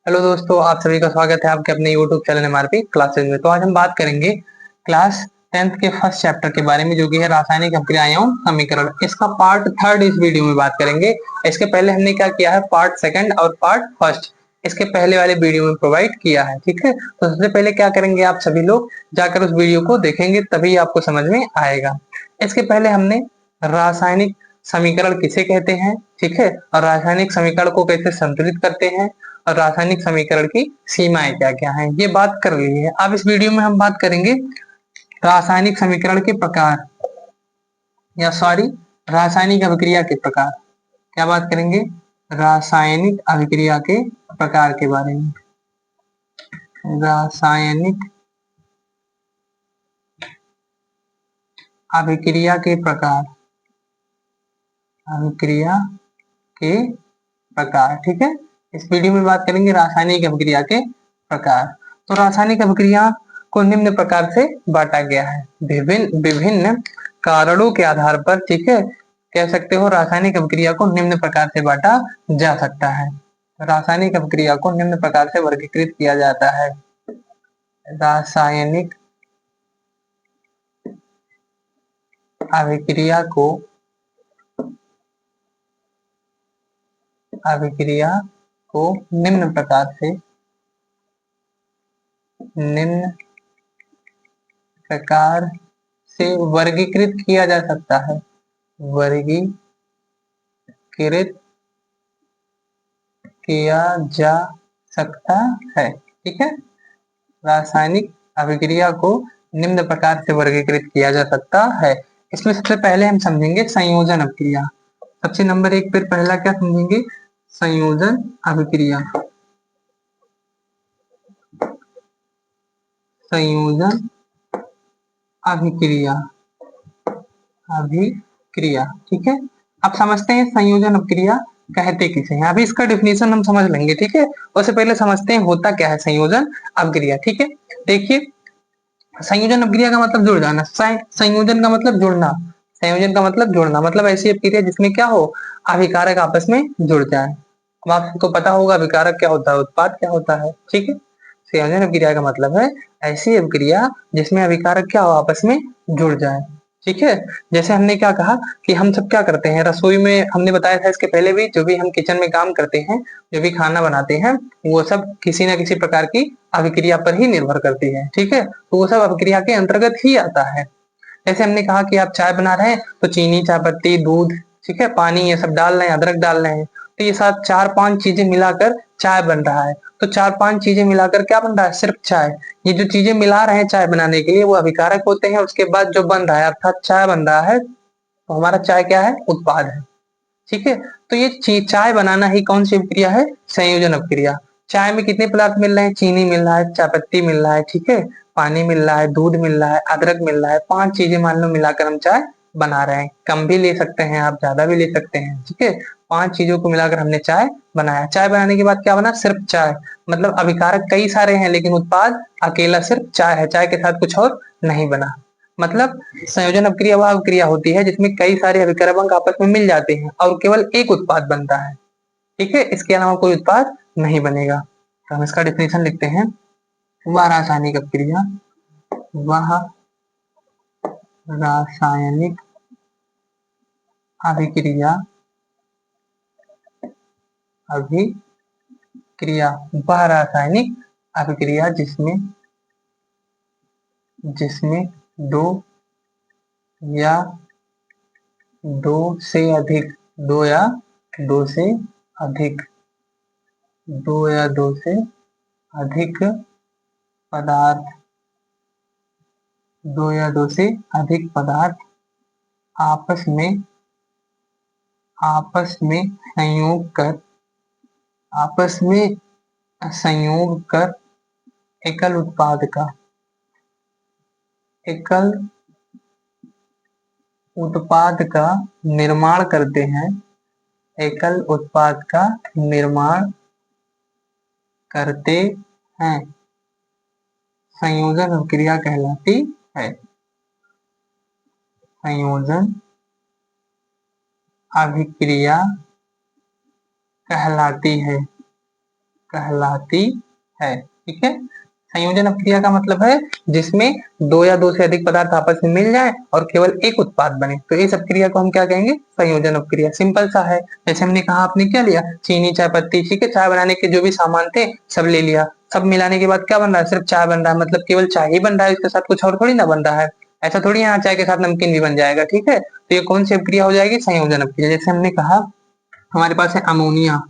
Hello दोस्तों, आप सभी का स्वागत है आपके अपने YouTube चैनल एमआरपी क्लासेज में। तो आज हम बात करेंगे क्लास 10th के फर्स्ट चैप्टर के बारे में, जो कि है रासायनिक अभिक्रियाओं समीकरण। इसका पार्ट थर्ड इस वीडियो में बात करेंगे। इसके पहले हमने क्या किया है, पार्ट सेकंड और पार्ट फर्स्ट इसके पहले वाले वीडियो में प्रोवाइड किया है। ठीक है, तो सबसे पहले क्या करेंगे, आप सभी लोग जाकर उस वीडियो को देखेंगे, तभी आपको समझ में आएगा। इसके पहले हमने रासायनिक समीकरण किसे कहते हैं, ठीक है, और रासायनिक समीकरण को कैसे संतुलित करते हैं, और रासायनिक समीकरण की सीमाएं क्या क्या हैं, ये बात कर ली है। अब इस वीडियो में हम बात करेंगे रासायनिक समीकरण के प्रकार, या सॉरी, रासायनिक अभिक्रिया के प्रकार। क्या बात करेंगे, रासायनिक अभिक्रिया के प्रकार के बारे में। रासायनिक अभिक्रिया के प्रकार, अभिक्रिया के प्रकार, ठीक है। इस वीडियो में बात करेंगे रासायनिक अभिक्रिया के प्रकार। तो रासायनिक अभिक्रिया को निम्न प्रकार से बांटा गया है, विभिन्न विभिन्न कारणों के आधार पर, ठीक है। कह सकते हो रासायनिक अभिक्रिया को निम्न प्रकार से बांटा जा सकता है। रासायनिक अभिक्रिया को निम्न प्रकार से वर्गीकृत किया जाता है। रासायनिक अभिक्रिया को निम्न प्रकार से वर्गीकृत किया जा सकता है। वर्गीकृत किया जा सकता है, ठीक है। रासायनिक अभिक्रिया को निम्न प्रकार से वर्गीकृत किया जा सकता है। इसमें सबसे पहले हम समझेंगे संयोजन अभिक्रिया। सबसे नंबर एक पर पहला क्या समझेंगे, संयोजन अभिक्रिया। संयोजन अभिक्रिया, अभिक्रिया, ठीक है। अब समझते हैं संयोजन अभिक्रिया कहते किसे हैं। अभी इसका डिफिनेशन हम समझ लेंगे, ठीक है। उससे पहले समझते हैं होता क्या है संयोजन अभिक्रिया, ठीक है। देखिए, संयोजन अभिक्रिया का मतलब जुड़ जाना, संयोजन का मतलब जुड़ना, संयोजन का मतलब जुड़ना, मतलब ऐसी अभिक्रिया जिसमें क्या हो, अभिकारक आपस में जुड़ जाए। अब आपको पता होगा अभिकारक क्या होता है, उत्पाद क्या होता है, ठीक है। संयोजन अभिक्रिया का मतलब है ऐसी अभिक्रिया जिसमें अभिकारक क्या हो, आपस में जुड़ जाए, ठीक है। जैसे हमने क्या कहा कि हम सब क्या करते हैं रसोई में, हमने बताया था इसके पहले भी, जो भी हम किचन में काम करते हैं, जो भी खाना बनाते हैं, वो सब किसी ना किसी प्रकार की अभिक्रिया पर ही निर्भर करती है, ठीक है। तो वो सब अभिक्रिया के अंतर्गत ही आता है। जैसे हमने कहा कि आप चाय बना रहे हैं, तो चीनी, चाय पत्ती, दूध, ठीक है, पानी, ये सब डाल रहे हैं, अदरक डाल रहे हैं, तो ये साथ चार पांच चीजें मिलाकर चाय बन रहा है। तो चार पांच चीजें मिलाकर क्या बन रहा है, सिर्फ चाय। ये जो चीजें मिला रहे हैं चाय बनाने के लिए, वो अभिकारक होते हैं। उसके बाद जो बन रहा है, अर्थात चाय बन रहा है, तो हमारा चाय क्या है, उत्पाद है, ठीक है। तो ये चाय बनाना ही कौन सी अभिक्रिया है, संयोजन अभिक्रिया। चाय में कितने पदार्थ मिल रहे हैं, चीनी मिल रहा है, चाय पत्ती मिल रहा है, ठीक है, पानी मिल रहा है, दूध मिल रहा है, अदरक मिल रहा है, पांच चीजें मान लो मिलाकर हम चाय बना रहे हैं। कम भी ले सकते हैं आप, ज्यादा भी ले सकते हैं, ठीक है। पांच चीजों को मिलाकर हमने चाय बनाया। चाय बनाने के बाद क्या बना, सिर्फ चाय। मतलब अभिकारक कई सारे हैं, लेकिन उत्पाद अकेला सिर्फ चाय है, चाय के साथ कुछ और नहीं बना। मतलब संयोजन अभिक्रिया वह अभिक्रिया होती है जिसमें कई सारे अभिकारक आपस में मिल जाते हैं और केवल एक उत्पाद बनता है, ठीक है। इसके अलावा कोई उत्पाद नहीं बनेगा। तो हम इसका डिफिनेशन लिखते हैं, वह रासायनिक अभिक्रिया, वह रासायनिक अभिक्रिया, अभिक्रिया, वह रासायनिक अभिक्रिया जिसमें जिसमें दो या दो से अधिक, दो या दो से अधिक, दो या दो से अधिक पदार्थ, दो या दो से अधिक पदार्थ आपस में आपस में संयोग कर आपस में संयोग कर एकल उत्पाद का एकल उत्पाद का निर्माण करते हैं। एकल उत्पाद का निर्माण करते हैं, संयोजन अभिक्रिया कहलाती है। संयोजन अभिक्रिया कहलाती है। कहलाती है। ठीक है, संयोजन अपक्रिया का मतलब है जिसमें दो या दो से अधिक पदार्थ आपस में मिल जाए और केवल एक उत्पाद बने, तो इस अपक्रिया को हम क्या कहेंगे, संयोजन अपक्रिया। सिंपल सा है, जैसे हमने कहा, आपने क्या लिया, चीनी, चाय पत्ती, ठीक है, चाय बनाने के जो भी सामान थे सब ले लिया, सब मिलाने के बाद क्या बन रहा है, सिर्फ चाय बन रहा है, मतलब केवल चाय ही बन रहा है, इसके साथ कुछ और थोड़ी ना बन रहा है। ऐसा थोड़ी यहाँ चाय के साथ नमकीन भी बन जाएगा। ठीक है, तो ये कौन सी अपक्रिया हो जाएगी, संयोजन अपक्रिया। जैसे हमने कहा हमारे पास है अमोनिया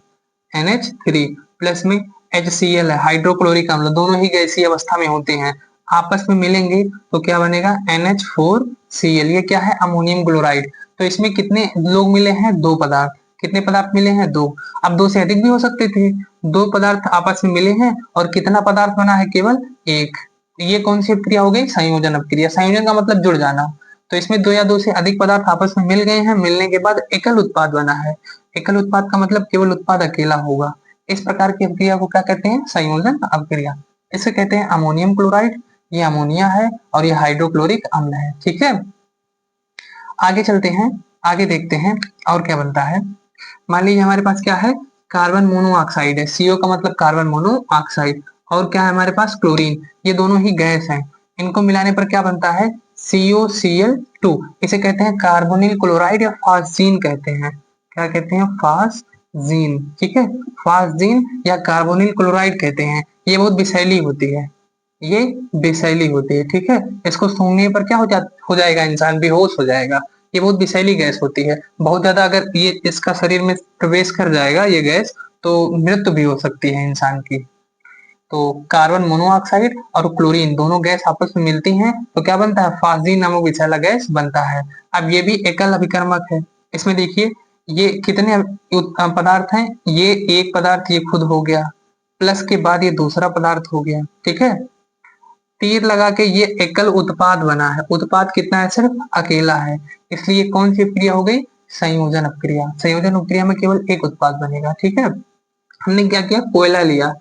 NH3 प्लस में HCl है, हाइड्रोक्लोरिक अम्ल, दोनों ही गैसीय अवस्था में होते हैं, आपस में मिलेंगे तो क्या बनेगा, NH4Cl। ये क्या है, अमोनियम क्लोराइड। तो इसमें कितने लोग मिले हैं, दो पदार्थ। कितने पदार्थ मिले हैं, दो। अब दो से अधिक भी हो सकते थे, दो पदार्थ आपस में मिले हैं और कितना पदार्थ बना है, केवल एक। ये कौन सी अपक्रिया हो गई, संयोजन अपक्रिया। संयोजन का मतलब जुड़ जाना। तो इसमें दो या दो से अधिक पदार्थ आपस में मिल गए हैं, मिलने के बाद एकल उत्पाद बना है। एकल उत्पाद का मतलब केवल उत्पाद अकेला होगा। इस प्रकार की अपक्रिया को क्या कहते हैं, संयोजन अपक्रिया। इसे कहते हैं अमोनियम क्लोराइड। ये अमोनिया है और ये हाइड्रोक्लोरिक अम्ल है। ठीक है, आगे चलते हैं, आगे देखते हैं और क्या बनता है। मान लीजिए हमारे पास क्या है, कार्बन मोनोऑक्साइड है, CO का मतलब कार्बन मोनोऑक्साइड, और क्या है हमारे पास, क्लोरीन। ये दोनों ही गैस हैं, इनको मिलाने पर क्या बनता है, COCl2। इसे कहते हैं कार्बोनिल क्लोराइड या फास्जीन कहते हैं। क्या कहते हैं, फास्जीन। ठीक है, फास्जीन या कार्बोनिल क्लोराइड कहते हैं। ये बहुत विषैली होती है, ये विषैली होती है। ठीक है, इसको सूंघने पर क्या हो जाएगा, इंसान बेहोश हो जाएगा। ये बहुत विषैली गैस होती है, बहुत ज्यादा अगर ये इसका शरीर में प्रवेश कर जाएगा ये गैस, तो मृत्यु भी हो सकती है इंसान की। तो कार्बन मोनोऑक्साइड और क्लोरीन दोनों गैस आपस में मिलती हैं तो क्या बनता है, फास्जीन नामक विषैला गैस बनता है। अब ये भी एकल अभिकर्मक है। इसमें देखिए ये कितने पदार्थ हैं, ये एक पदार्थ ये खुद हो गया, प्लस के बाद ये दूसरा पदार्थ हो गया। ठीक है, तीर लगा के ये एकल उत्पाद बना है, उत्पाद कितना है, सिर्फ अकेला है, इसलिए कौन सी क्रिया हो गई, संयोजन अपक्रिया। संयोजन अपक्रिया में केवल एक उत्पाद बनेगा। ठीक है, हमने क्या किया, कोयला लिया,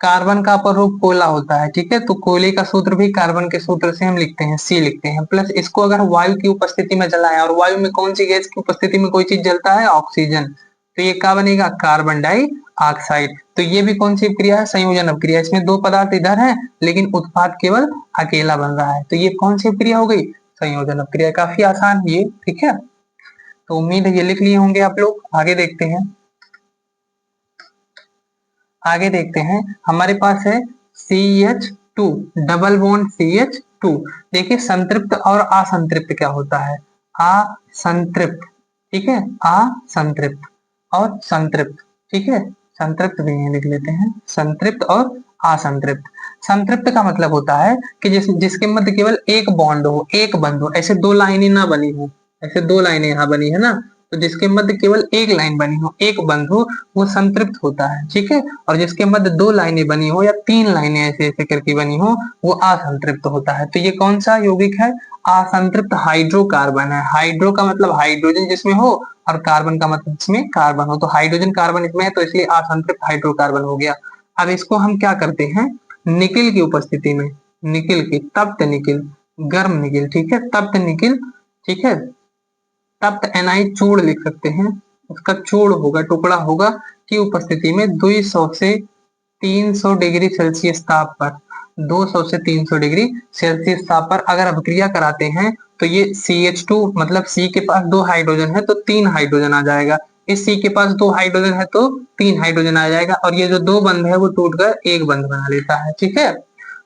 कार्बन का अपर रूप कोयला होता है। ठीक है, तो कोयले का सूत्र भी कार्बन के सूत्र से हम लिखते हैं, C लिखते हैं, प्लस इसको अगर वायु की उपस्थिति में जलाएं, और वायु में कौन सी गैस की उपस्थिति में कोई चीज जलता है, ऑक्सीजन, तो ये क्या बनेगा, कार्बन डाइऑक्साइड। तो ये भी कौन सी क्रिया है, संयोजन अपक्रिया। इसमें दो पदार्थ इधर हैं लेकिन उत्पाद केवल अकेला बन रहा है, तो ये कौन सी क्रिया हो गई, संयोजन अपक्रिया। काफी आसान है ये। ठीक है, तो उम्मीद है ये लिख लिए होंगे आप लोग। आगे देखते हैं, आगे देखते हैं, हमारे पास है CH2 डबल बॉन्ड CH2। देखिए संतृप्त और असंतृप्त क्या होता है, असंतृप्त। ठीक है, असंतृप्त और संतृप्त। ठीक है, संतृप्त भी यहीं लिख लेते हैं, संतृप्त और असंतृप्त। संतृप्त का मतलब होता है कि जिसके मध्य केवल एक बॉन्ड हो, एक बंध हो, ऐसे दो लाइनें ना बनी हो, ऐसे दो लाइनें यहाँ बनी है ना, तो जिसके मध्य केवल एक लाइन बनी हो, एक बंध हो, वो संतृप्त होता है। ठीक है, और जिसके मध्य दो लाइनें बनी हो या तीन लाइनें ऐसे ऐसे करके बनी हो, वो असंतृप्त होता है। तो ये कौन सा यौगिक है, असंतृप्त हाइड्रोकार्बन है। हाइड्रो का मतलब हाइड्रोजन जिसमें हो, और कार्बन का मतलब जिसमें कार्बन हो, तो हाइड्रोजन कार्बन इसमें है तो इसलिए असंतृप्त हाइड्रोकार्बन हो गया। अब इसको हम क्या करते हैं, निकिल की उपस्थिति में, निकिल की, तप्त निकिल, गर्म निकिल, ठीक है, तप्त निकिल, ठीक है, तप्त Ni चूड़ लिख सकते हैं, उसका चूड़ होगा, टुकड़ा होगा, की उपस्थिति में 200 से 300 डिग्री सेल्सियस ताप पर, 200 से 300 डिग्री सेल्सियस ताप पर अगर अभिक्रिया कराते हैं तो ये CH2 मतलब C के पास दो हाइड्रोजन है तो तीन हाइड्रोजन आ जाएगा, इस C के पास दो हाइड्रोजन है तो तीन हाइड्रोजन आ जाएगा, और ये जो दो बंध है वो टूटकर एक बंध बना लेता है। ठीक है,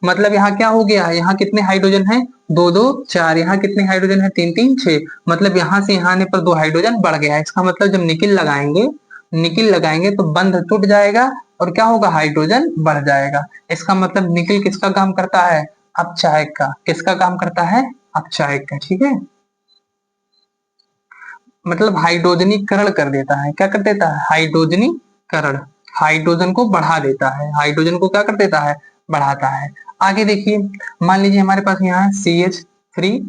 मतलब यहाँ क्या हो गया, यहाँ कितने हाइड्रोजन है, दो दो चार, यहाँ कितने हाइड्रोजन है, तीन तीन छह, मतलब यहाँ से यहाँ आने पर दो हाइड्रोजन बढ़ गया है। इसका मतलब जब निकिल लगाएंगे, निकिल लगाएंगे तो बंध टूट जाएगा और क्या होगा, हाइड्रोजन बढ़ जाएगा। इसका मतलब निकिल किसका काम करता है, अपचायक का। किसका काम करता है, अपचायक का। ठीक है, मतलब हाइड्रोजनीकरण कर देता है। क्या कर देता है, हाइड्रोजनीकरण, हाइड्रोजन को बढ़ा देता है, हाइड्रोजन को क्या कर देता है, बढ़ाता है। आगे देखिए, मान लीजिए हमारे पास यहाँ CH3,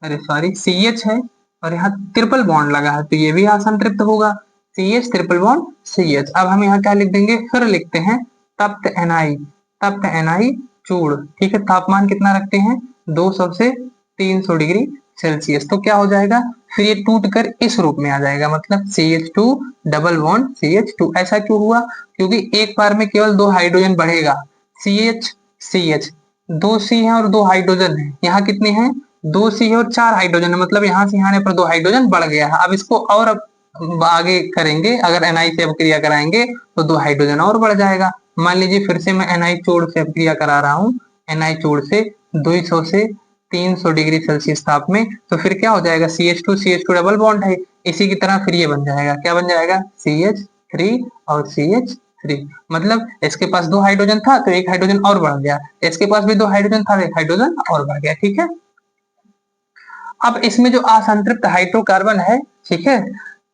अरे सॉरी CH है और यहाँ ट्रिपल बॉन्ड लगा है तो ये भी असंतृप्त होगा, CH ट्रिपल बॉन्ड CH। अब हम यहाँ क्या लिख देंगे, फिर लिखते हैं तप्त Ni, तप्त Ni चूड़। ठीक है, तापमान कितना रखते हैं, 200 से 300 डिग्री सेल्सियस। तो क्या हो जाएगा, फिर ये टूट कर इस रूप में आ जाएगा, मतलब CH2 डबल बॉन्ड CH2। ऐसा क्यों हुआ, क्योंकि एक बार में केवल 2 हाइड्रोजन बढ़ेगा, CH CH, 2 C है और 2 हाइड्रोजन है। यहाँ कितने हैं, 2 C है और 4 हाइड्रोजन है, मतलब यहाँ से यहाँ आने पर 2 हाइड्रोजन बढ़ गया है। अब इसको और अब आगे करेंगे, अगर NI से अपक्रिया कराएंगे तो 2 हाइड्रोजन और बढ़ जाएगा। मान लीजिए फिर से मैं NI जोड़ से अपक्रिया करा रहा हूँ, NI जोड़ से 200 से 300 डिग्री सेल्सियस ताप में, तो फिर क्या हो जाएगा, CH2 CH2 डबल बॉन्ड है, इसी की तरह फिर ये बन जाएगा, क्या बन जाएगा, CH3 और CH3। मतलब इसके पास 2 हाइड्रोजन था तो 1 हाइड्रोजन और बढ़ गया, इसके पास भी 2 हाइड्रोजन था, 1 हाइड्रोजन और बढ़ गया। ठीक है, अब इसमें जो असंतृप्त हाइड्रोकार्बन है, ठीक है,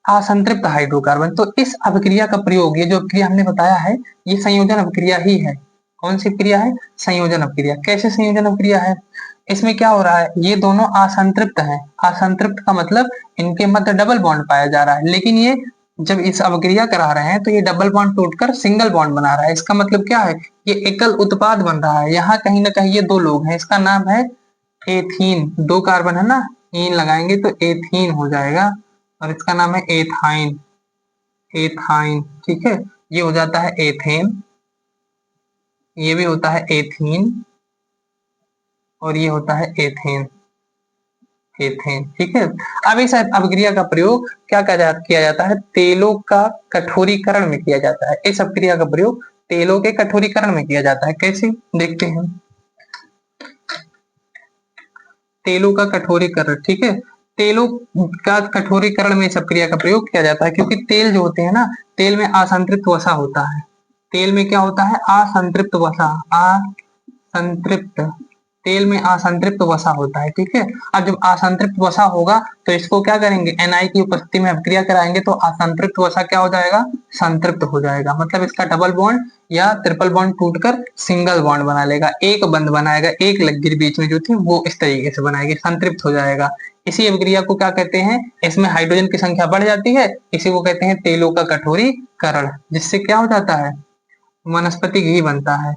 असंतृप्त हाइड्रोकार्बन, तो इस अभिक्रिया का प्रयोग, ये जो अभिक्रिया हमने बताया है, ये संयोजन अभिक्रिया ही है। कौन सी क्रिया है, संयोजन अभिक्रिया। कैसे संयोजन अभिक्रिया है, इसमें क्या हो रहा है, ये दोनों असंतृप्त हैं। असंतृप्त का मतलब इनके मध्य डबल बॉन्ड पाया जा रहा है, लेकिन ये जब इस अभिक्रिया करा रहे हैं तो ये डबल बॉन्ड टूटकर सिंगल बॉन्ड बना रहा है। इसका मतलब क्या है, ये एकल उत्पाद बन रहा है। यहाँ कहीं ना कहीं ये 2 लोग हैं, इसका नाम है एथीन। 2 कार्बन है ना, इन लगाएंगे तो एथीन हो जाएगा, और इसका नाम है एथाइन। एथाइन, ठीक है, ये हो जाता है एथेन, ये भी होता है एथीन, और ये होता है एथेन। एथेन, ठीक है। अब इस अपक्रिया का प्रयोग क्या किया जाता है, तेलों का कठोरीकरण में किया जाता है। इस अपक्रिया का प्रयोग तेलों के कठोरीकरण में किया जाता है। कैसे, देखते हैं। तेलों का कठोरीकरण, ठीक है, तेलों का कठोरीकरण में इस अपक्रिया का प्रयोग किया जाता है, क्योंकि तेल जो होते हैं ना, तेल में असंतृप्त वसा होता है। तेल में क्या होता है, असंतृप्त वसा, असंतृप्त, तेल में असंतृप्त वसा होता है। ठीक है, अब जब असंतृप्त वसा होगा तो इसको क्या करेंगे, NI की उपस्थिति में अपक्रिया कराएंगे तो असंतृप्त वसा क्या हो जाएगा, संतृप्त हो जाएगा। मतलब इसका डबल बॉन्ड या ट्रिपल बॉन्ड टूटकर सिंगल बॉन्ड बना लेगा, एक बंध बनाएगा, एक लकीर बीच में जो थी वो इस तरीके से बनाएगी, संतृप्त हो जाएगा। इसी अभिक्रिया को क्या कहते हैं, इसमें हाइड्रोजन की संख्या बढ़ जाती है, इसी को कहते हैं तेलों का कठोरीकरण, जिससे क्या हो जाता है, वनस्पति घी बनता है,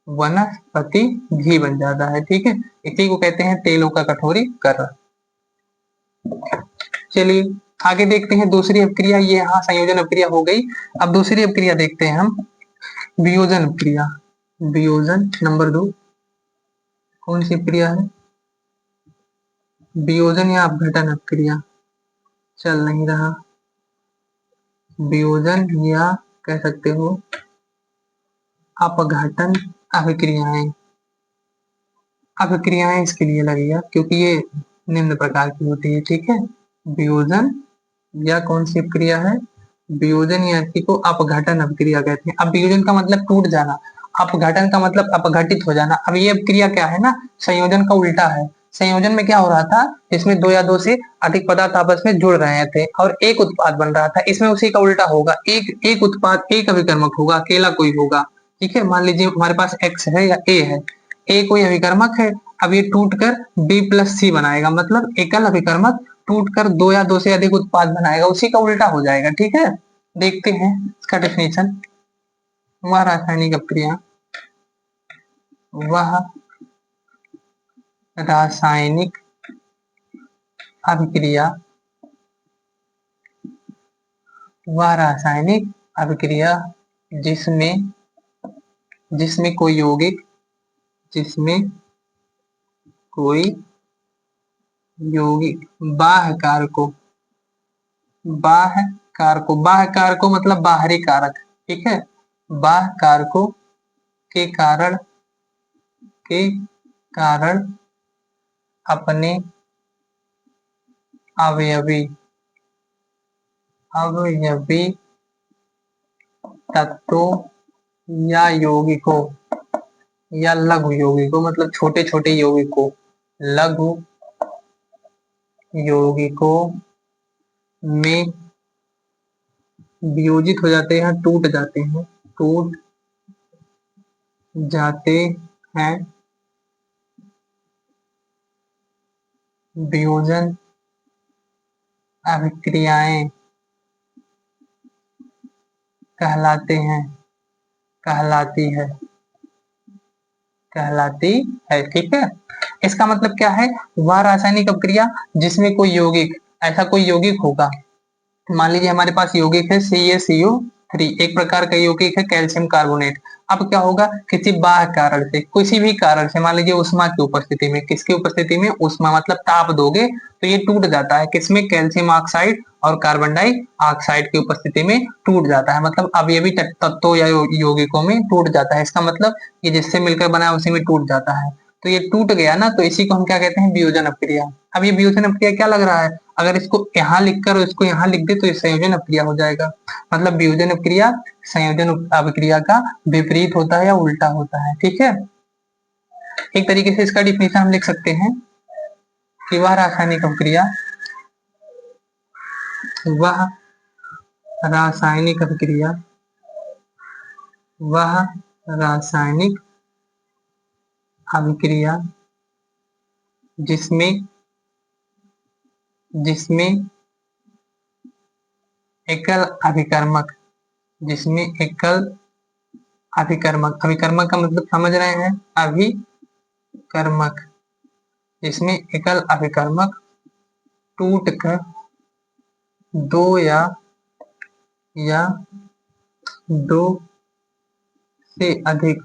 वनस्पति घी बन जाता है। ठीक है, इसी को कहते हैं तेलों का कठोरीकरण। चलिए आगे देखते हैं दूसरी अपक्रिया, ये यहाँ संयोजन अपक्रिया हो गई। अब दूसरी अपक्रिया देखते हैं हम, वियोजन अपक्रिया। वियोजन नंबर 2, कौन सी अपक्रिया है, वियोजन या अपघटन अपक्रिया, चल नहीं रहा, वियोजन या कह सकते हो अपघटन अभिक्रियाएं। अभिक्रियाएं इसके लिए लगेगा क्योंकि ये निम्न प्रकार की होती है। ठीक है, वियोजन या कौन सी क्रिया है, वियोजन या इसी को अपघटन अभिक्रिया कहते हैं। अब वियोजन का मतलब टूट जाना, अपघटन का मतलब अपघटित हो जाना। अब ये अभिक्रिया क्या है ना, संयोजन का उल्टा है। संयोजन में क्या हो रहा था, इसमें 2 या 2 से अधिक पदार्थ आपस में जुड़ रहे थे और एक उत्पाद बन रहा था। इसमें उसी का उल्टा होगा, एक उत्पाद, एक अभिकर्मक होगा, अकेला कोई होगा। ठीक है, मान लीजिए हमारे पास X है या A है, A कोई अभिकर्मक है, अब ये टूट कर B+C बनाएगा, मतलब एकल अभिकर्मक टूट कर 2 या 2 से अधिक उत्पाद बनाएगा, उसी का उल्टा हो जाएगा। ठीक है, देखते हैं इसका डेफिनेशन। वह रासायनिक अपक्रिया, वह रासायनिक अभिक्रिया, वह रासायनिक अभिक्रिया जिसमें जिसमें कोई यौगिक, जिसमें कोई यौगिक बाह्य कारकों, बाह्य कारकों, बाह्य कारकों मतलब बाहरी कारक, ठीक है, बाह्य कारकों के कारण, के कारण अपने अवयवी, अवयवी तत्वों या यौगिकों, या लघु यौगिकों मतलब छोटे छोटे यौगिकों, लघु यौगिकों में वियोजित हो जाते हैं, टूट जाते हैं, टूट जाते हैं। वियोजन अभिक्रियाएं कहलाते हैं, कहलाती है। कहलाती है। ठीक है, इसका मतलब क्या है, वह रासायनिक अपक्रिया जिसमें कोई यौगिक, ऐसा कोई यौगिक होगा, मान लीजिए हमारे पास यौगिक है CaCO3, एक प्रकार का यौगिक है कैल्शियम कार्बोनेट। अब क्या होगा, किसी बाह्य कारण से, किसी भी कारण से, मान लीजिए उष्मा की उपस्थिति में, किसकी उपस्थिति में, उष्मा मतलब ताप दोगे तो ये टूट जाता है, किसमें, कैल्शियम ऑक्साइड और कार्बन डाइऑक्साइड की उपस्थिति में टूट जाता है, मतलब अवयवी तत्वों या यौगिकों में टूट जाता है। इसका मतलब ये जिससे मिलकर बना है उसी में टूट जाता है। तो ये टूट गया ना, तो इसी को हम क्या कहते हैं, वियोजन अपक्रिया। अब ये वियोजन अपक्रिया क्या लग रहा है, अगर इसको यहाँ लिखकर और इसको यहाँ लिख दे तो ये संयोजन अपक्रिया हो जाएगा। मतलब वियोजन अपक्रिया संयोजन अपक्रिया का विपरीत होता है या उल्टा होता है। ठीक है, एक तरीके से इसका डिफिनेशन हम लिख सकते हैं कि वह रासायनिक अपक्रिया, वह रासायनिक अपक्रिया, वह रासायनिक अभिक्रिया जिसमें जिसमें एकल अभिकर्मक, जिसमें एकल अभिकर्मक, अभिकर्मक का मतलब समझ रहे हैं, अभिकर्मक, जिसमें एकल अभिकर्मक टूट कर दो या दो से अधिक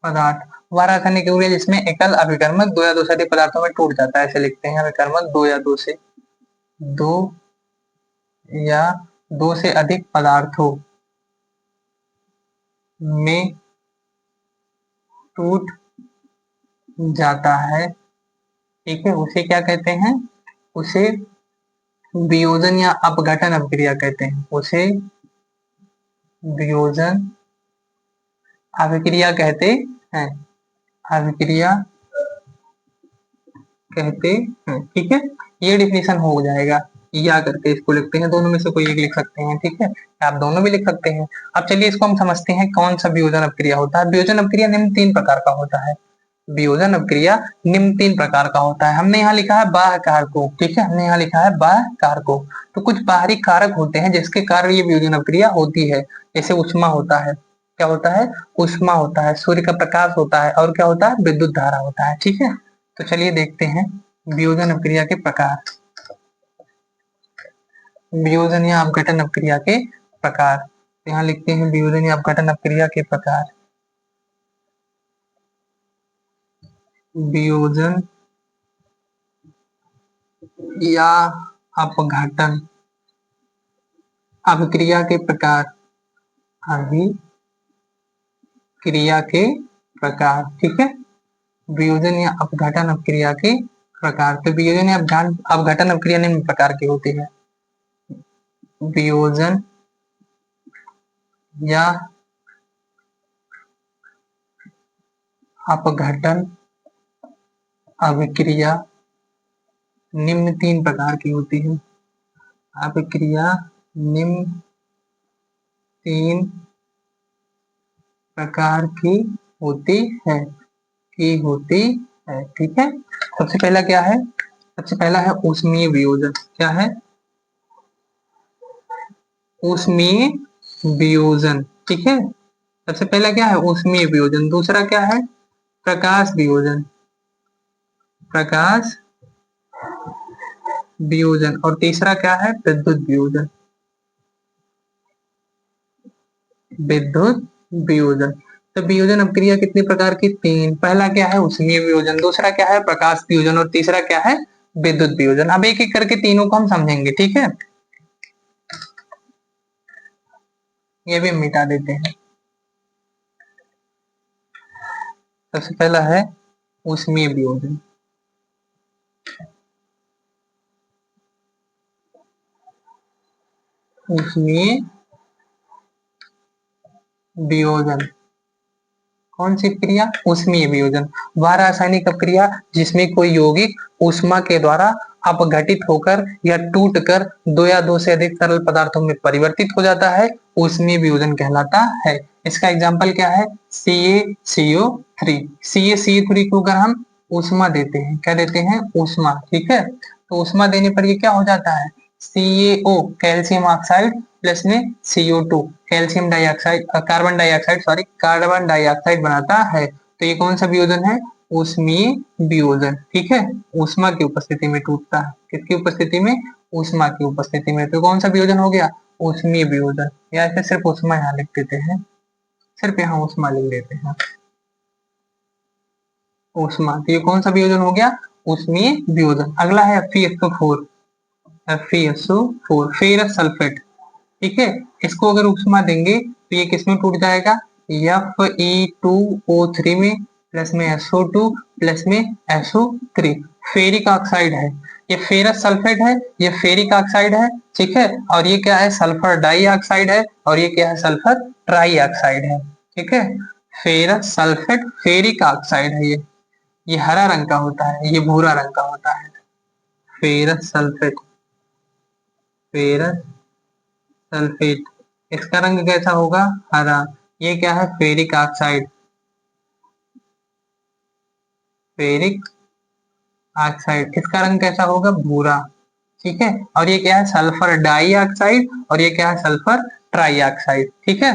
पदार्थ, वह रासायनिक अभिक्रिया जिसमें एकल अभिकर्मक दो या दो से अधिक पदार्थों में टूट जाता है, ऐसे लिखते हैं, अभिकर्मक दो या दो से अधिक पदार्थों में टूट जाता है। ठीक है, उसे क्या कहते हैं, उसे वियोजन या अपघटन अभिक्रिया कहते हैं, उसे वियोजन अभिक्रिया कहते हैं, अभिक्रिया कहते हैं। ठीक है, ये डिफिनेशन हो जाएगा, या करके इसको लिखते हैं, दोनों में से कोई एक लिख सकते हैं। ठीक है, आप दोनों भी लिख सकते हैं। अब चलिए इसको हम समझते हैं कौन सा वियोजन अपक्रिया होता है। वियोजन अपक्रिया निम्न तीन प्रकार का होता है, वियोजन अपक्रिया निम्न तीन प्रकार का होता है। हमने यहाँ लिखा है बाह्य कारकों, ठीक है, हमने यहाँ लिखा है बाह्य कारकों, तो कुछ बाहरी कारक होते हैं जिसके कारण ये वियोजन अपक्रिया होती है। जैसे उष्मा होता है, क्या होता है, उष्मा होता है, सूर्य का प्रकाश होता है, और क्या होता है, विद्युत धारा होता है। ठीक है, तो चलिए देखते हैं वियोजन अपक्रिया के प्रकार, वियोजन या अपघटन अपक्रिया के प्रकार। यहाँ लिखते हैं वियोजन या अपघटन अपक्रिया के प्रकार। वियोजन या अपघटन अभिक्रिया के प्रकार, अभिक्रिया के प्रकार। ठीक है, वियोजन या अपघटन अपक्रिया के प्रकार। तो वियोजन या अपघटन अपक्रिया निम्न प्रकार की होती है, वियोजन या अपघटन अभिक्रिया निम्न तीन प्रकार की होती है, अभिक्रिया निम्न तीन प्रकार की होती है, ठीक है, सबसे पहला क्या है, सबसे पहला है ऊष्मीय वियोजन। क्या है, ऊष्मीय वियोजन। ठीक है, सबसे पहला क्या है, ऊष्मीय वियोजन। दूसरा क्या है, प्रकाश वियोजन, प्रकाश वियोजन। और तीसरा क्या है, विद्युत वियोजन, विद्युत वियोजन। तो वियोजन अपक्रिया कितने प्रकार की, तीन। पहला क्या है, ऊष्मीय वियोजन, दूसरा क्या है, प्रकाश वियोजन, और तीसरा क्या है, विद्युत वियोजन। अब एक एक करके तीनों को हम समझेंगे। ठीक है, ये भी मिटा देते हैं। सबसे पहला है ऊष्मीय वियोजन, ऊष्मीय वियोजन कौन सी क्रिया, ऊष्मीय वियोजन। वह रासायनिक अपक्रिया जिसमें कोई यौगिक ऊष्मा के द्वारा अपघटित होकर या टूटकर दो या दो से अधिक तरल पदार्थों में परिवर्तित हो जाता है, ऊष्मीय वियोजन कहलाता है। इसका एग्जाम्पल क्या है, CaCO3। CaCO3 को अगर हम ऊष्मा देते हैं, क्या देते हैं, ऊष्मा। ठीक है, तो ऊष्मा देने पर ये क्या हो जाता है, CaO कैल्शियम ऑक्साइड प्लस में CO2 calcium dioxide carbon dioxide बनाता है। तो ये कौन सा वियोजन है? ऊष्मीय वियोजन। ठीक है, ऊष्मा की उपस्थिति में टूटता है। किसकी उपस्थिति में? ऊष्मा की उपस्थिति में। तो कौन सा वियोजन हो गया? ऊष्मीय वियोजन। या फिर सिर्फ ऊष्मा यहाँ लिख देते हैं, सिर्फ यहाँ ऊष्मा लिख देते हैं, ऊष्मा। तो ये कौन सा वियोजन हो गया? ऊष्मीय वियोजन। अगला है FeSO4, FeSO4 फेरस सल्फेट। ठीक है, इसको अगर ऊष्मा देंगे तो ये किसमें टूट जाएगा? Fe2O3 में, प्लस में SO2 प्लस में SO3। फेरिक ऑक्साइड है, ये फेरस सल्फेट है, ये फेरिक ऑक्साइड है। ठीक है, और ये क्या है? सल्फर डाइऑक्साइड है, और ये क्या है? सल्फर ट्राइऑक्साइड है। ठीक है, फेरस सल्फेट फेरिक ऑक्साइड है। ये हरा रंग का होता है, ये भूरा रंग का होता है। फेरस सल्फेट, फेरस सल्फेट, इसका रंग कैसा होगा? हरा। ये क्या है? फेरिक ऑक्साइड, फेरिक ऑक्साइड, इसका रंग कैसा होगा? भूरा। ठीक है, और ये क्या है? सल्फर डाइऑक्साइड, और ये क्या है? Sulphur trioxide. ठीक है,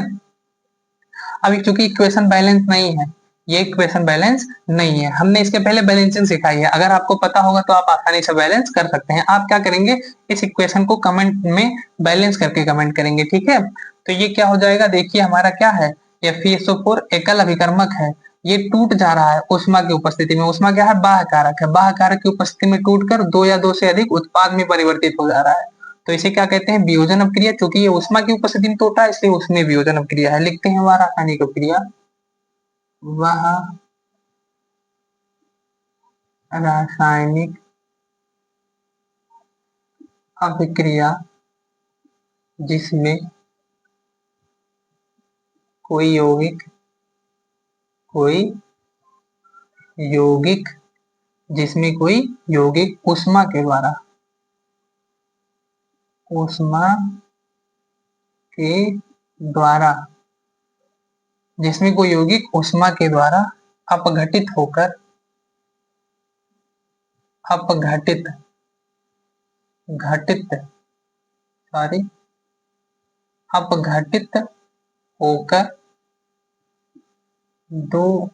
अभी चूंकि इक्वेशन बैलेंस नहीं है, ये इक्वेशन बैलेंस नहीं है, हमने इसके पहले बैलेंसिंग सिखाई है। अगर आपको पता होगा तो आप आसानी से बैलेंस कर सकते हैं। आप क्या करेंगे? इस इक्वेशन को कमेंट में बैलेंस करके कमेंट करेंगे। ठीक है, तो ये क्या हो जाएगा? देखिए हमारा क्या है? ये FeSO4 एकल अभिकर्मक है, ये टूट जा रहा है उष्मा की उपस्थिति में। उष्मा क्या है? बाह्य कारक है, बाह्य कारक की उपस्थिति में टूटकर दो या दो से अधिक उत्पाद में परिवर्तित हो जा रहा है। तो इसे क्या कहते हैं? वियोजन अपक्रिया। क्योंकि ये उष्मा की उपस्थिति में टूटा है, इसलिए उसमें वियोजन अपक्रिया है। लिखते हैं वह रासायनिक अपक्रिया, वह रासायनिक अभिक्रिया जिसमें कोई यौगिक, कोई यौगिक, जिसमें कोई यौगिक उष्मा के द्वारा, उष्मा के द्वारा, जिसमें कोई यौगिक उष्मा के द्वारा अपघटित होकर, अपघटित, घटित, सॉरी, अपघटित होकर दो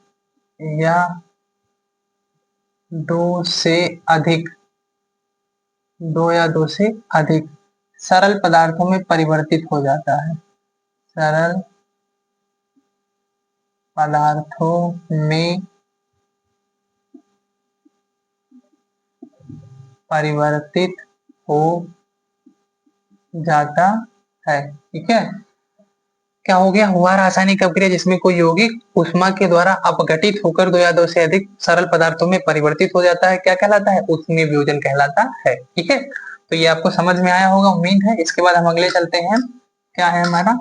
या दो से अधिक, दो या दो से अधिक सरल पदार्थों में परिवर्तित हो जाता है। सरल पदार्थों में परिवर्तित हो जाता है। ठीक है, क्या हो गया? हुआ रासायनिक अपक्रिया जिसमें कोई यौगिक उष्मा के द्वारा अपघटित होकर दो या दो से अधिक सरल पदार्थों में परिवर्तित हो जाता है। क्या कहलाता है? ऊष्मीय वियोजन कहलाता है। ठीक है, तो ये आपको समझ में आया होगा, उम्मीद है। इसके बाद हम अगले चलते हैं। क्या है हमारा?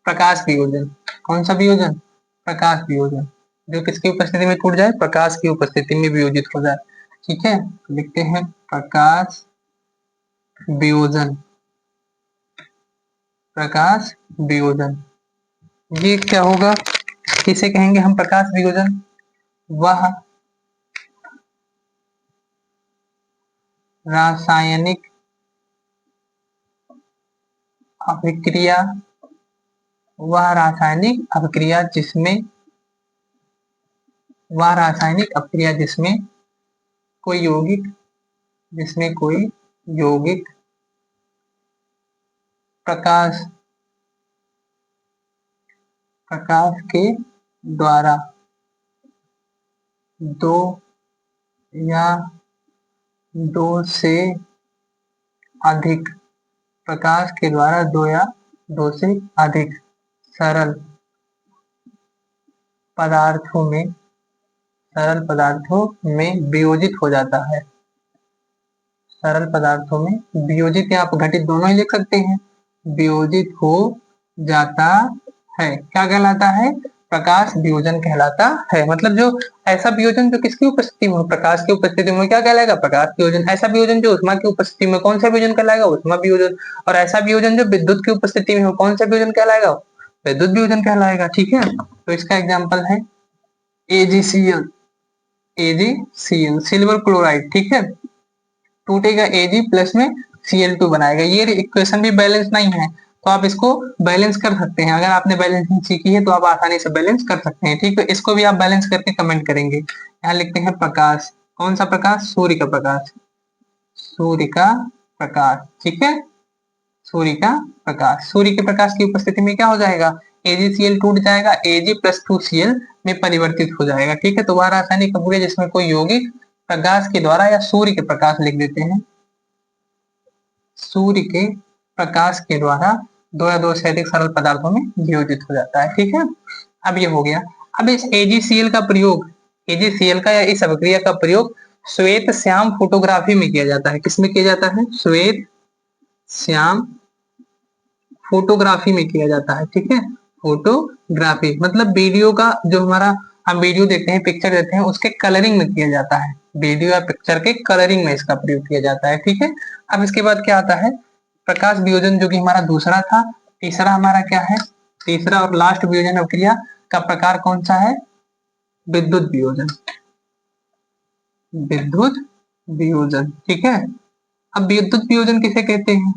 प्रकाश वियोजन। कौन सा वियोजन? प्रकाश वियोजन, जो किसकी उपस्थिति में टूट जाए? प्रकाश की उपस्थिति में वियोजित हो जाए। ठीक है, लिखते हैं प्रकाश वियोजन, प्रकाश वियोजन। ये क्या होगा? किसे कहेंगे हम प्रकाश वियोजन? वह रासायनिक अभिक्रिया, वह रासायनिक अभिक्रिया जिसमें, वह रासायनिक अभिक्रिया जिसमें कोई यौगिक, जिसमें कोई यौगिक प्रकाश, प्रकाश के द्वारा दो या दो से अधिक, प्रकाश के द्वारा दो या दो से अधिक सरल पदार्थों में, सरल पदार्थों में वियोजित हो जाता है। सरल पदार्थों में वियोजित या अपघटित दोनों ही लिख सकते हैं। वियोजित हो जाता है, क्या कहलाता है? प्रकाश वियोजन कहलाता है। मतलब जो ऐसा वियोजन जो किसकी उपस्थिति में हो? प्रकाश की उपस्थिति में, क्या कहलाएगा? प्रकाश वियोजन। ऐसा वियोजन जो उष्मा की उपस्थिति में, कौन सा वियोजन कहलाएगा? उष्मा वियोजन। और ऐसा वियोजन जो विद्युत की उपस्थिति में हो, कौन सा वियोजन कहलाएगा? विद्युत वियोजन कहलाएगा। ठीक है, तो इसका एग्जाम्पल है AgCl, AgCl सिल्वर क्लोराइड। ठीक है, टूटेगा Ag प्लस में Cl2 बनाएगा। ये इक्वेशन भी बैलेंस नहीं है तो आप इसको बैलेंस कर सकते हैं। अगर आपने बैलेंसिंग सीखी है तो आप आसानी से बैलेंस कर सकते हैं। ठीक है, इसको भी आप बैलेंस करके कमेंट करेंगे। यहाँ लिखते हैं प्रकाश, कौन सा प्रकाश? सूर्य का प्रकाश, सूर्य का प्रकाश। ठीक है, सूर्य का प्रकाश। सूर्य के प्रकाश की उपस्थिति में क्या हो जाएगा? AgCl टूट जाएगा, Ag+2Cl में परिवर्तित हो जाएगा। ठीक है, तो वह रासायनिक अभिक्रिया जिसमें कोई यौगिक प्रकाश के द्वारा या सूर्य के प्रकाश लिख देते हैं, सूर्य के प्रकाश के द्वारा दो या दो से अधिक सरल पदार्थों में वियोजित हो जाता है। ठीक है, अब ये हो गया। अब इस AgCl का प्रयोग, AgCl का या इस अभिक्रिया का प्रयोग श्वेत श्याम फोटोग्राफी में किया जाता है। किसमें किया जाता है? श्वेत श्याम फोटोग्राफी में किया जाता है। ठीक है, फोटोग्राफी मतलब वीडियो का जो हमारा हम वीडियो देखते हैं, पिक्चर देखते हैं, उसके कलरिंग में किया जाता है। वीडियो या पिक्चर के कलरिंग में इसका प्रयोग किया जाता है। ठीक है, अब इसके बाद क्या आता है? प्रकाश वियोजन, जो कि हमारा दूसरा था। तीसरा हमारा क्या है? तीसरा और लास्ट वियोजन अभिक्रिया का प्रकार कौन सा है? विद्युत वियोजन, विद्युत वियोजन। ठीक है, अब विद्युत वियोजन किसे कहते हैं?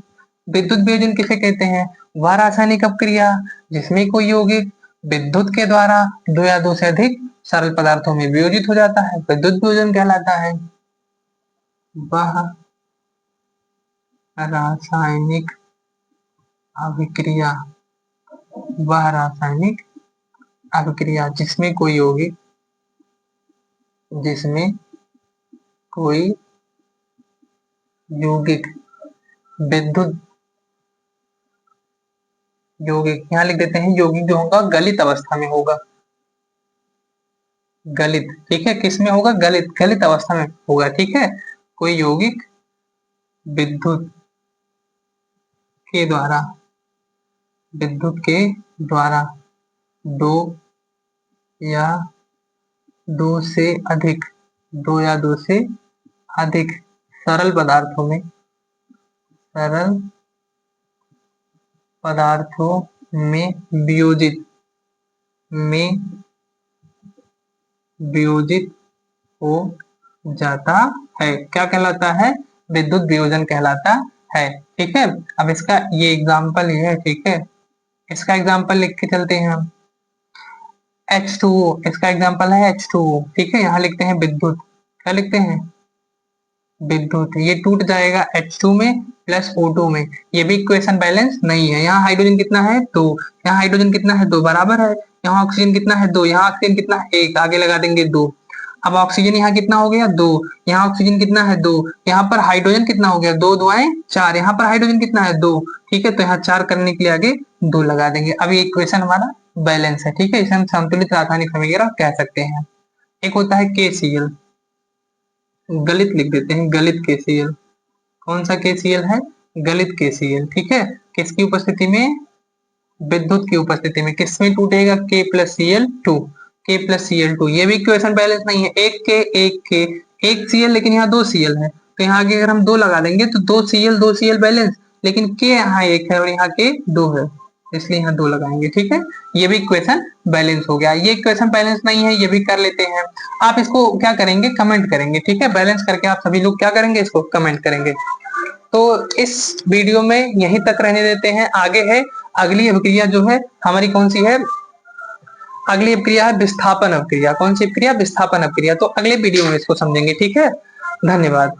विद्युत वियोजन किसे कहते हैं? वह रासायनिक अपक्रिया जिसमें कोई यौगिक विद्युत के द्वारा दो या दो से अधिक सरल पदार्थों में वियोजित हो जाता है, विद्युत वियोजन कहलाता है। वह रासायनिक अभिक्रिया, वह रासायनिक अभिक्रिया जिसमें कोई यौगिक, जिसमें कोई यौगिक विद्युत, यौगिक यहाँ लिख देते हैं, यौगिक जो होगा गलित अवस्था में होगा, गलित। ठीक है, किसमें होगा? गलित, गलित अवस्था में होगा। ठीक है, कोई यौगिक विद्युत के द्वारा, विद्युत के द्वारा दो या दो से अधिक, दो या दो से अधिक सरल पदार्थों में, सरल पदार्थों में वियोजित, में वियोजित हो जाता है। क्या कहलाता है? विद्युत वियोजन कहलाता है। ठीक है, अब इसका ये एग्जाम्पल ये है। ठीक है, इसका एग्जाम्पल लिख के चलते हैं हम। H2O, इसका एग्जाम्पल है H2O। ठीक है, यहाँ लिखते हैं विद्युत, क्या लिखते हैं? विद्युत। ये टूट जाएगा H2 में प्लस O2 में। ये भी इक्वेशन बैलेंस नहीं है। यहाँ हाइड्रोजन कितना है? 2, यहाँ हाइड्रोजन कितना है? 2 बराबर है। यहाँ ऑक्सीजन कितना है? 2, यहाँ ऑक्सीजन कितना है? 1, आगे लगा देंगे 2। अब ऑक्सीजन यहाँ कितना हो गया? 2, यहाँ ऑक्सीजन कितना है? 2, यहाँ पर हाइड्रोजन कितना हो गया? 2 दुआएं 4, यहाँ पर हाइड्रोजन कितना है? 2। ठीक है, तो यहाँ 4 करने के लिए आगे 2 लगा देंगे। अब ये इक्वेशन हमारा बैलेंस है। ठीक है, इसे हम संतुलित रासायनिक समीकरण कह सकते हैं। एक होता है KCl, गलित लिख देते हैं, गलित KCl। कौन सा KCl है? गलित KCl। ठीक है, किसकी उपस्थिति में? विद्युत की उपस्थिति में। किसमें टूटेगा? K+Cl2, K+Cl2। ये भी इक्वेशन बैलेंस नहीं है। एक Cl, लेकिन यहाँ 2 Cl है, तो यहाँ आगे अगर हम 2 लगा देंगे तो 2 Cl बैलेंस, लेकिन K यहाँ 1 है और यहाँ K 2 है, इसलिए यहाँ 2 लगाएंगे। ठीक है, ये भी इक्वेशन बैलेंस हो गया। ये इक्वेशन बैलेंस नहीं है, ये भी कर लेते हैं। आप इसको क्या करेंगे? कमेंट करेंगे। ठीक है, बैलेंस करके आप सभी लोग क्या करेंगे? इसको कमेंट करेंगे। तो इस वीडियो में यहीं तक रहने देते हैं। आगे है अगली अभिक्रिया, जो है हमारी कौन सी है? अगली अभिक्रिया है विस्थापन अभिक्रिया। कौन सी अभिक्रिया? विस्थापन अभिक्रिया। तो अगले वीडियो में इसको समझेंगे। ठीक है, धन्यवाद।